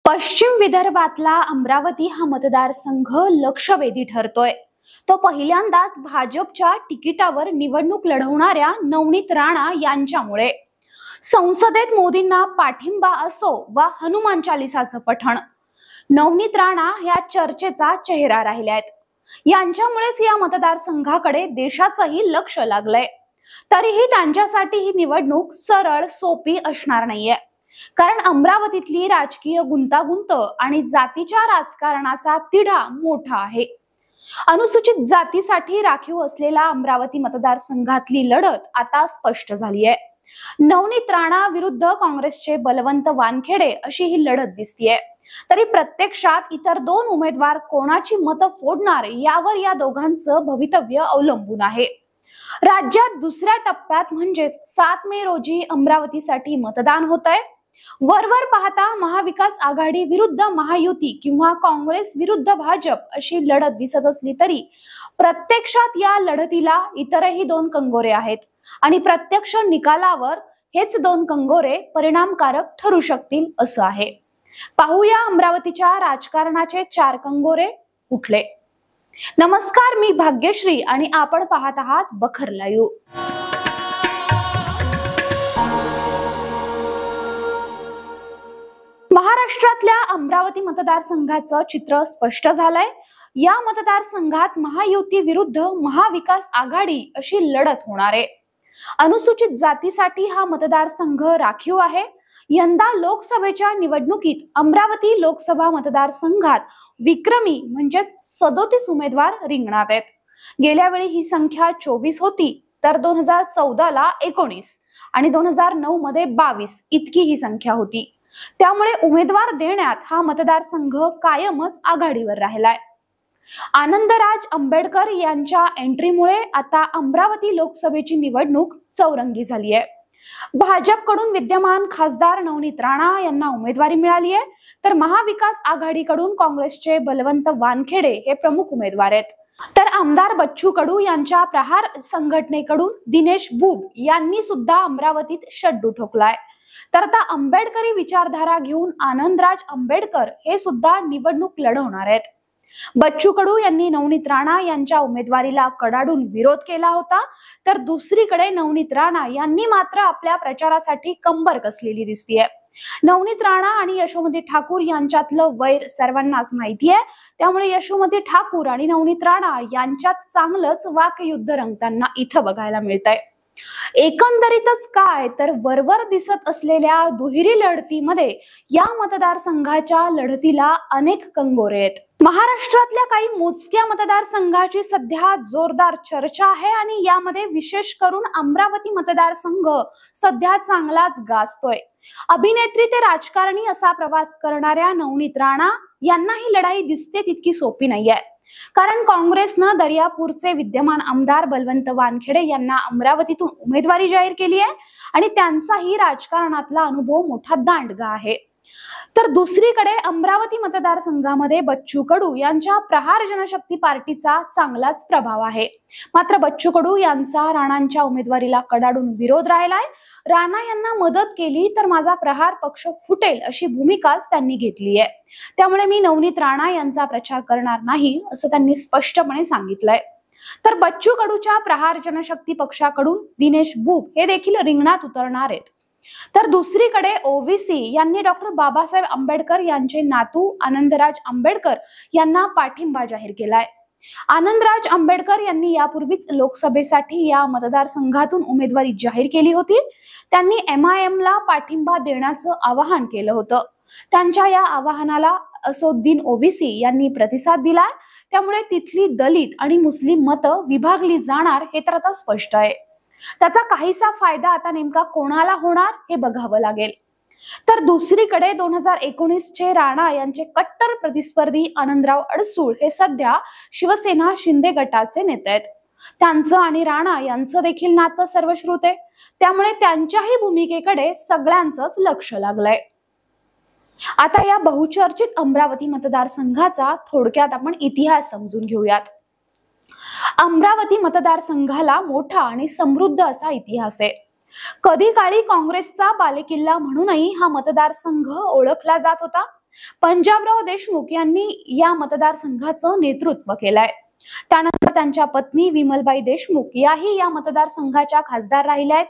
पश्चिम विदर्भातला अमरावती हा मतदारसंघ लक्षवेधी ठरतोय। तो पहिल्यांदाच भाजपच्या तिकिटावर निवडणूक लढवणाऱ्या नवनीत राणा यांच्यामुळे। संसदेत मोदींना पाठिंबा असो वा हनुमान चालीसाचं पठण, नवनीत राणा या चर्चेचा चेहरा राहिल्या आहेत। यांच्यामुळेच या मतदारसंघाकडे देशाचंही लक्ष लागलंय। तरीही त्यांच्यासाठी ही निवडणूक सरळ सोपी असणार नाहीये, कारण अमरावतीतली राजकीय गुंतागुंत आणि जातीच्या राजकारणाचा तिढा मोठा आहे। अनुसूचित जातीसाठी राखीव असलेला अमरावती मतदारसंघातली लढत आता स्पष्ट झाली आहे। नवनीत राणा विरुद्ध काँग्रेसचे बलवंत वानखेडे अशी ही लढत दिसतीये। तरी प्रत्यक्षात इतर दोन उमेदवार कोणाची मतं फोडणार यावर या दोघांचं भवितव्य अवलंबून आहे। राज्यात दुसऱ्या टप्प्यात म्हणजेच 7 मे रोजी अमरावतीसाठी मतदान होतंय। वरवर पाहता महाविकास आघाडी विरुद्ध महायुती किंवा काँग्रेस विरुद्ध भाजप अशी लढत दिसत असली तरी प्रत्यक्षात या लढतीला इतरही दोन कंगोरे आहेत आणि प्रत्यक्ष निकालावर हेच दोन कंगोरे परिणामकारक ठरू शकतील असं आहे। पाहूया अमरावतीच्या राजकारणाचे 4 कंगोरे कुठले। नमस्कार, मी भाग्यश्री आणि आपण पाहत आहात बखर लाईव्ह। महाराष्ट्रातल्या अमरावती मतदारसंघाचं चित्र स्पष्ट झालंय। या मतदारसंघात महायुती विरुद्ध महाविकास आघाडी अशी लढत होणार आहे। अनुसूचित जातीसाठी हा मतदारसंघ राखीव आहे। यंदा लोकसभेच्या निवडणुकीत अमरावती लोकसभा मतदारसंघात विक्रमी म्हणजेच 37 उमेदवार रिंगणात आहेत। गेल्या वेळी ही संख्या 24 होती, तर 2014 ला 19 आणि 2009 मध्ये 22 इतकी ही संख्या होती। त्यामुळे उमेदवार देण्यात हा मतदारसंघ कायमच आघाडीवर राहिलाय। आनंदराज आंबेडकर यांच्या एंट्रीमुळे आता अमरावती लोकसभेची निवडणूक चौरंगी झाली आहे। भाजपकडून विद्यमान खासदार नवनीत राणा यांना उमेदवारी मिळाली आहे, तर महाविकास आघाडीकडून काँग्रेसचे बलवंत वानखेडे हे प्रमुख उमेदवार आहेत। तर आमदार बच्चू कडू यांच्या प्रहार संघटनेकडून दिनेश बुब यांनी सुद्धा अमरावतीत शड्डू ठोकलाय। तर आता आंबेडकरी विचारधारा घेऊन आनंदराज आंबेडकर हे सुद्धा निवडणूक लढवणार आहेत। बच्चू कडू यांनी नवनीत राणा यांच्या उमेदवारीला कडाडून विरोध केला होता, तर दुसरीकडे नवनीत राणा यांनी मात्र आपल्या प्रचारासाठी कंबर कसलेली दिसतीये। नवनीत राणा आणि यशोमती ठाकूर यांच्यातलं वैर सर्वांनाच माहिती आहे, त्यामुळे यशोमती ठाकूर आणि नवनीत राणा यांच्यात चांगलंच वाकयुद्ध रंगताना इथं बघायला मिळतंय। एकंदरीतच काय तर वरवर दिसत असलेल्या दुहेरी लढतीमध्ये या मतदारसंघाच्या लढतीला अनेक कंगोरे आहेत। महाराष्ट्रातल्या काही मोजक्या मतदारसंघाची सध्या जोरदार चर्चा आहे आणि यामध्ये विशेष करून अमरावती मतदारसंघ सध्या चांगलाच गाजतोय। अभिनेत्री ते राजकारणी असा प्रवास करणाऱ्या नवनीत राणा यांना ही लढाई दिसते तितकी सोपी नाहीये, कारण काँग्रेसनं दर्यापूरचे विद्यमान आमदार बलवंत वानखेडे यांना अमरावतीतून उमेदवारी जाहीर केली आहे आणि त्यांचाही राजकारणातला अनुभव मोठा दांडगा आहे। तर दुसरीकडे अमरावती मतदारसंघामध्ये बच्चू कडू यांच्या प्रहार जनशक्ती पार्टीचा चांगलाच प्रभाव आहे। मात्र बच्चू कडू यांचा राणांच्या उमेदवारीला कडाडून विरोध राहिलाय। राणा यांना मदत केली तर माझा प्रहार पक्ष फुटेल अशी भूमिकाच त्यांनी घेतली आहे। त्यामुळे मी नवनीत राणा यांचा प्रचार करणार नाही असं त्यांनी स्पष्टपणे सांगितलंय। तर बच्चू कडूच्या प्रहार जनशक्ती पक्षाकडून दिनेश बुब हे देखील रिंगणात उतरणार आहेत। तर दुसरीकडे ओबीसी यांनी डॉक्टर बाबासाहेब आंबेडकर यांचे नातू आनंदराज आंबेडकर यांना पाठिंबा जाहीर केलाय। आनंदराज आंबेडकर यांनी यापूर्वीच लोकसभेसाठी या मतदारसंघातून उमेदवारी जाहीर केली होती। त्यांनी MIM ला पाठिंबा देण्याचं आवाहन केलं होतं। त्यांच्या या आवाहनाला असोद्दीन ओबीसी यांनी प्रतिसाद दिलाय। त्यामुळे तिथली दलित आणि मुस्लिम मतं विभागली जाणार हे तर आता स्पष्ट आहे। त्याचा काहीसा फायदा आता नेमका कोणाला होणार हे बघावं लागेल। तर दुसरीकडे 2019 चे राणा यांचे कट्टर प्रतिस्पर्धी आनंदराव अडसूळ हे सध्या शिवसेना शिंदे गटाचे नेते आहेत। त्यांचं आणि राणा यांचं देखील नातं सर्वश्रुत आहे, त्यामुळे त्यांच्याही भूमिकेकडे सगळ्यांचंच लक्ष लागलंय। आता या बहुचर्चित अमरावती मतदारसंघाचा थोडक्यात आपण इतिहास समजून घेऊयात। अमरावती मतदारसंघाला मोठा आणि समृद्ध असा इतिहास आहे। कधी काळी काँग्रेसचा बालेकिल्ला म्हणूनही हा मतदारसंघ ओळखला जात होता। पंजाबराव देशमुख यांनी या मतदारसंघाचं नेतृत्व केलंय। त्यानंतर त्यांच्या पत्नी विमलबाई देशमुख याही या मतदारसंघाच्या खासदार राहिल्या आहेत।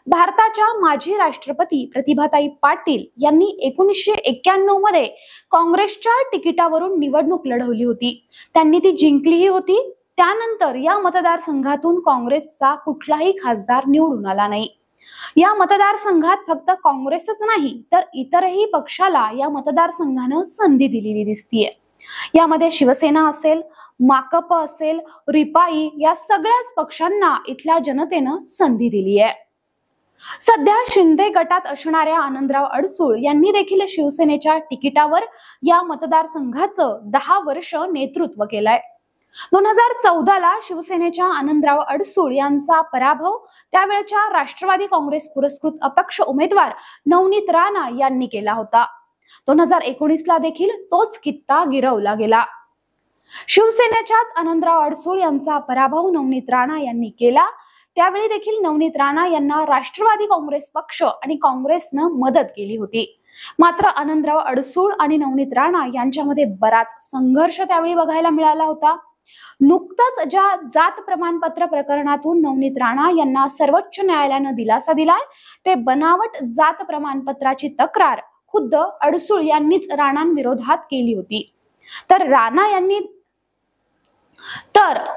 भारताच्या माजी राष्ट्रपती प्रतिभाताई पाटील यांनी 1991 मध्ये काँग्रेसच्या तिकिटावरून निवडणूक लढवली होती। त्यांनी ती जिंकलीही होती। त्यानंतर या मतदारसंघातून काँग्रेसचा कुठलाही खासदार निवडून आला नाही। या मतदारसंघात फक्त काँग्रेसच नाही तर इतरही पक्षाला या मतदारसंघानं संधी दिलेली दिसतीये। यामध्ये शिवसेना असेल, माकप असेल, रिपाई या सगळ्याच पक्षांना इथल्या जनतेनं संधी दिली आहे। सध्या शिंदे गटात असणाऱ्या आनंदराव अडसूळ यांनी देखील शिवसेनेच्या तिकिटावर या मतदारसंघाचं 10 वर्ष नेतृत्व केलंय। 2014 ला शिवसेनेच्या आनंदराव अडसूळ यांचा पराभव त्यावेळच्या राष्ट्रवादी काँग्रेस पुरस्कृत अपक्ष उमेदवार नवनीत राणा यांनी केला होता। 2019 ला देखील तोच कित्ता गिरवला गेला। शिवसेनेच्याच आनंदराव अडसूळ यांचा पराभव नवनीत राणा यांनी केला। त्यावेळी देखील नवनीत राणा यांना राष्ट्रवादी काँग्रेस पक्ष आणि काँग्रेसनं मदत केली होती। मात्र आनंदराव अडसूळ आणि नवनीत राणा यांच्यामध्ये बराच संघर्ष त्यावेळी बघायला मिळाला होता। नुकतंच ज्या जात प्रमाणपत्र प्रकरणातून नवनीत राणा यांना सर्वोच्च न्यायालयानं दिलासा दिलाय ते बनावट जात प्रमाणपत्राची तक्रार खुद्द अडसूळ यांनीच राणांविरोधात केली होती। तर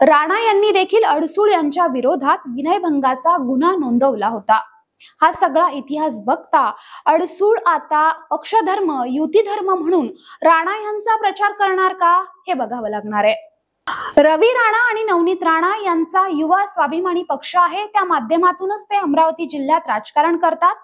राणा यांनी देखील अडसूळ यांच्या विरोधात विनयभंगाचा गुन्हा नोंदवला होता। हा सगळा इतिहास बघता अडसूळ आता पक्षधर्म युती धर्म म्हणून राणा यांचा प्रचार करणार का हे बघावं लागणार आहे। रवी राणा आणि नवनीत राणा यांचा युवा स्वाभिमानी पक्ष आहे, त्या माध्यमातूनच ते अमरावती जिल्ह्यात राजकारण करतात।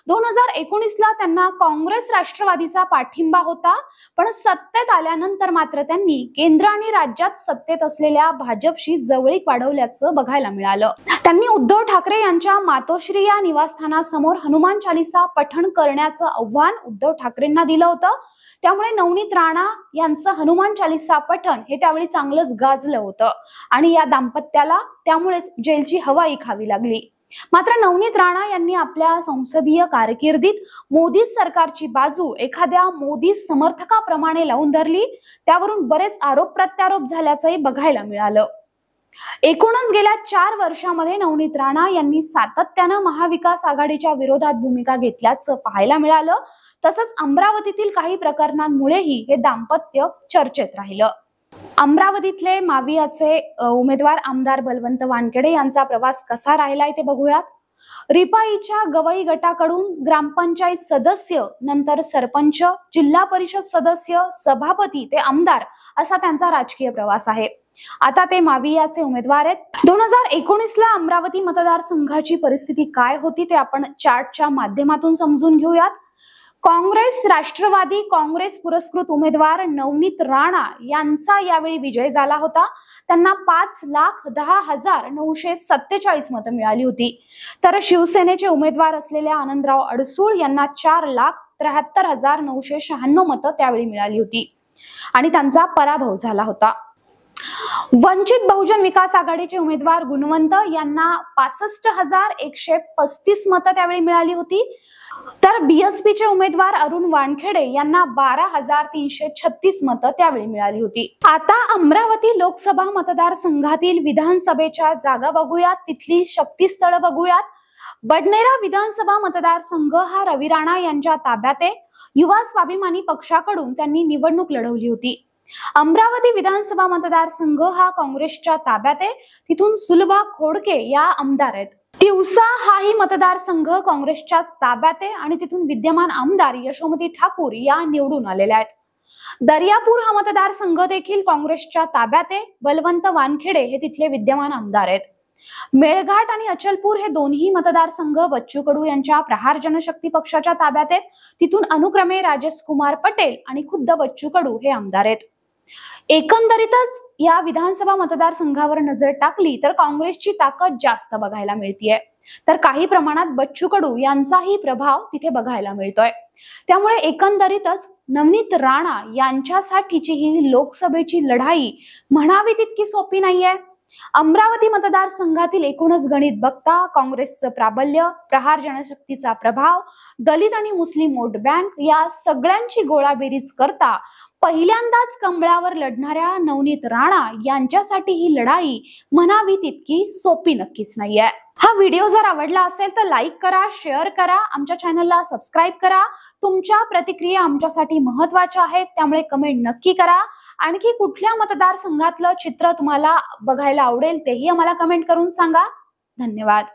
2019 ला त्यांना काँग्रेस राष्ट्रवादीचा पाठिंबा होता, पण सत्तेत आल्यानंतर मात्र त्यांनी केंद्र आणि राज्यात सत्तेत असलेल्या भाजपशी जवळीक वाढवल्याचं बघायला मिळालं। त्यांनी उद्धव ठाकरे यांच्या मातोश्री या निवासस्थानासमोर हनुमान चालीसा पठण करण्याचं आव्हान उद्धव ठाकरेंना दिलं होतं। त्यामुळे नवनीत राणा यांचं हनुमान चालीसा पठण हे त्यावेळी चांगलंच गाजलं होतं आणि या दाम्पत्याला त्यामुळेच जेलची हवाई खावी लागली। मात्र नवनीत राणा यांनी आपल्या संसदीय कारकिर्दीत मोदी सरकारची बाजू एखाद्या मोदी समर्थकाप्रमाणे लावून धरली। त्यावरून बरेच आरोप प्रत्यारोप झाल्याचंही बघायला मिळालं। एकूणच गेल्या 4 वर्षांमध्ये नवनीत राणा यांनी सातत्यानं महाविकास आघाडीच्या विरोधात भूमिका घेतल्याचं पाहायला मिळालं। तसंच अमरावतीतील काही प्रकरणांमुळेही हे दाम्पत्य चर्चेत राहिलं। अमरावतीतले मावियाचे उमेदवार आमदार बलवंत वानखेडे यांचा प्रवास कसा राहिलाय ते बघूयात। रिपाईच्या गवई गटाकडून ग्रामपंचायत सदस्य, नंतर सरपंच, जिल्हा परिषद सदस्य, सभापती ते आमदार असा त्यांचा राजकीय प्रवास आहे। आता ते मावियाचे उमेदवार आहेत। 2019 ला अमरावती मतदारसंघाची परिस्थिती काय होती ते आपण चार्टच्या माध्यमातून समजून घेऊयात। काँग्रेस राष्ट्रवादी काँग्रेस पुरस्कृत उमेदवार नवनीत राणा यांचा यावेळी विजय झाला होता। त्यांना 5,10,947 मतं मिळाली होती। तर शिवसेनेचे उमेदवार असलेल्या आनंदराव अडसूळ यांना 4,73,996 मतं त्यावेळी मिळाली होती आणि त्यांचा पराभव झाला होता। वंचित बहुजन विकास आघाडीचे उमेदवार गुणवंत यांना 65,135 मतं त्यावेळी मिळाली होती। तर बीएसपीचे उमेदवार अरुण वानखेडे यांना 12,336 मतं त्यावेळी मिळाली होती। आता अमरावती लोकसभा मतदारसंघातील विधानसभेच्या जागा बघूयात, तिथली शक्तीस्थळ बघूयात। बडनेरा विधानसभा मतदारसंघ हा रवी राणा यांच्या ताब्यात आहे। युवा स्वाभिमानी पक्षाकडून त्यांनी निवडणूक लढवली होती। अमरावती विधानसभा मतदारसंघ हा काँग्रेसच्या ताब्यात आहे, तिथून सुलभा खोडके या आमदार आहेत। तिवसा हाही मतदारसंघ काँग्रेसच्या ताब्यात आहे आणि तिथून विद्यमान आमदार यशोमती ठाकूर या निवडून आलेल्या आहेत। दर्यापूर हा मतदारसंघ देखील काँग्रेसच्या ताब्यात आहे। बलवंत वानखेडे हे तिथले विद्यमान आमदार आहेत। मेळघाट आणि अचलपूर हे दोन्ही मतदारसंघ बच्चू कडू यांच्या प्रहार जनशक्ती पक्षाच्या ताब्यात आहेत। तिथून अनुक्रमे राजेश कुमार पटेल आणि खुद्द बच्चू कडू हे आमदार आहेत। एकंदरीतच या विधानसभा मतदारसंघावर नजर टाकली तर काँग्रेसची ताकद जास्त बघायला मिळतीये, तर काही प्रमाणात बच्चू कडू यांचाही प्रभाव तिथे बघायला मिळतोय। त्यामुळे एकंदरीतच नवनीत राणा यांच्यासाठीची ही लोकसभेची लढाई म्हणावी तितकी सोपी नाहीये। अमरावती मतदारसंघातील एकूणच गणित बघता काँग्रेसचं प्राबल्य, प्रहार जनशक्तीचा प्रभाव, दलित आणि मुस्लिम वोट बँक या सगळ्यांची गोळाबेरीज करता पहिल्यांदाच कमळावर लढणाऱ्या नवनीत राणा यांच्यासाठी ही लढाई म्हणावी तितकी सोपी नक्कीच नाहीये। हा व्हिडिओ जर आवडला असेल तर लाईक करा, शेअर करा, आमच्या चॅनलला सबस्क्राईब करा। तुमच्या प्रतिक्रिया आमच्यासाठी महत्त्वाच्या आहेत, त्यामुळे कमेंट नक्की करा। आणखी कुठल्या मतदारसंघातलं चित्र तुम्हाला बघायला आवडेल तेही आम्हाला कमेंट करून सांगा। धन्यवाद।